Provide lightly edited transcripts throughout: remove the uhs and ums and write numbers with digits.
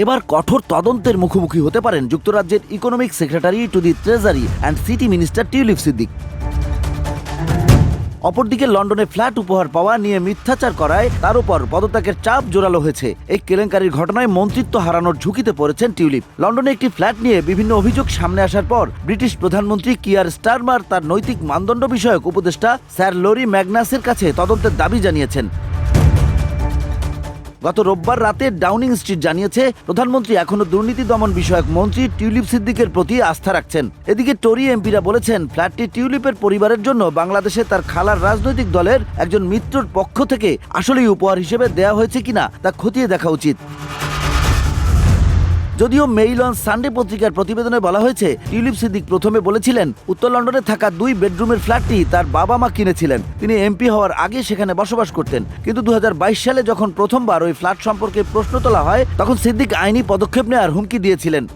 এবার কঠোর তদন্তের মুখোমুখি হতে পারেন যুক্তরাজ্যের economic secretary to the treasury and city minister tulip Siddique. অপরদিকে লন্ডনে ফ্ল্যাট উপহার পাওয়া নিয়ে মিথ্যাচার করায় তার উপর পদত্যাগের চাপ জোরালো হয়েছে। এই কেলেঙ্কারির ঘটনায় মন্ত্রিত্ব হারানোর ঝুঁকিতে পড়েছেন টিউলিপ। লন্ডনে একটি ফ্ল্যাট নিয়ে বিভিন্ন অভিযোগ সামনে আসার পর ব্রিটিশ প্রধানমন্ত্রী কিয়ার স্টারমার তার নৈতিক মানদণ্ড বিষয়ক উপদেষ্টা স্যার লরি ম্যাগনাসের কাছে তদন্তের দাবি জানিয়েছেন। গত রোববার রাতে ডাউনিং স্ট্রিট জানিয়েছে প্রধানমন্ত্রী এখনো দুর্নীতি দমন বিষয়ক মন্ত্রী টিউলিপ সিদ্দিকের প্রতি আস্থা রাখছেন। এদিকে টরি এমপিরা বলেছেন ফ্ল্যাটটি টিউলিপের পরিবারের জন্য বাংলাদেশে তার খালার রাজনৈতিক দলের একজন মিত্রর পক্ষ থেকে আসলেই উপহার হিসেবে দেয়া হয়েছে কিনা তা খতিয়ে দেখা উচিত। যদিও মেইল অন সানডে পত্রিকার প্রতিবেদনে বলা হয়েছে টিউলিপ সিদ্দিক প্রথমে বলেছিলেন উত্তর লন্ডনে থাকা 2 বেডরুমের ফ্ল্যাটটি তার বাবা মা কিনেছিলেন। তিনি এমপি হওয়ার আগে সেখানে বসবাস করতেন, কিন্তু 2022 সালে যখন প্রথমবার ওই ফ্ল্যাট সম্পর্কে প্রশ্ন তোলা হয় তখন সিদ্দিক আইনি পদক্ষেপ নেওয়ার হুমকি দিয়েছিলেন।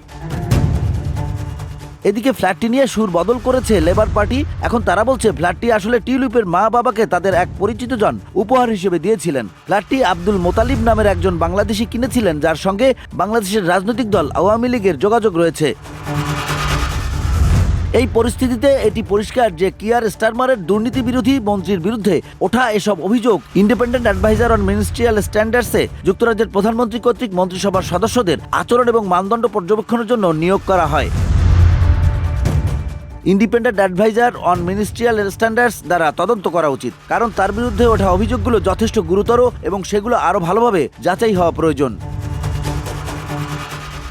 এদিকে ফ্ল্যাটটি নিয়ে সুর বদল করেছে লেবার পার্টি। এখন তারা বলছে ফ্ল্যাটটি আসলে টিউলিপের মা বাবাকে তাদের এক পরিচিত জন উপহার হিসেবে দিয়েছিলেন। ফ্ল্যাটটি আব্দুল মোতালিব নামের একজন বাংলাদেশি কিনেছিলেন, যার সঙ্গে বাংলাদেশের রাজনৈতিক দল আওয়ামী লীগের যোগাযোগ রয়েছে। এই পরিস্থিতিতে এটি পরিষ্কার যে কিয়ার স্টারমারের দুর্নীতি বিরোধী মন্ত্রীর বিরুদ্ধে ওঠা এসব অভিযোগ ইন্ডিপেন্ডেন্ট অ্যাডভাইজার অন মিনিস্ট্রিয়াল স্ট্যান্ডার্ডসে যুক্তরাজ্যের প্রধানমন্ত্রী কর্তৃক মন্ত্রিসভার সদস্যদের আচরণ এবং মানদণ্ড পর্যবেক্ষণের জন্য নিয়োগ করা হয়। Independent adviser on ministerial standards দ্বারা তদন্ত করা উচিত, কারণ তার বিরুদ্ধে ওঠা অভিযোগগুলো যথেষ্ট গুরুতর এবং সেগুলো আরও ভালোভাবে যাচাই হওয়া প্রয়োজন।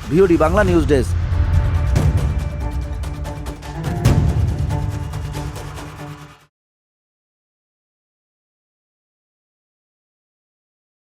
VOD Bangla news desk.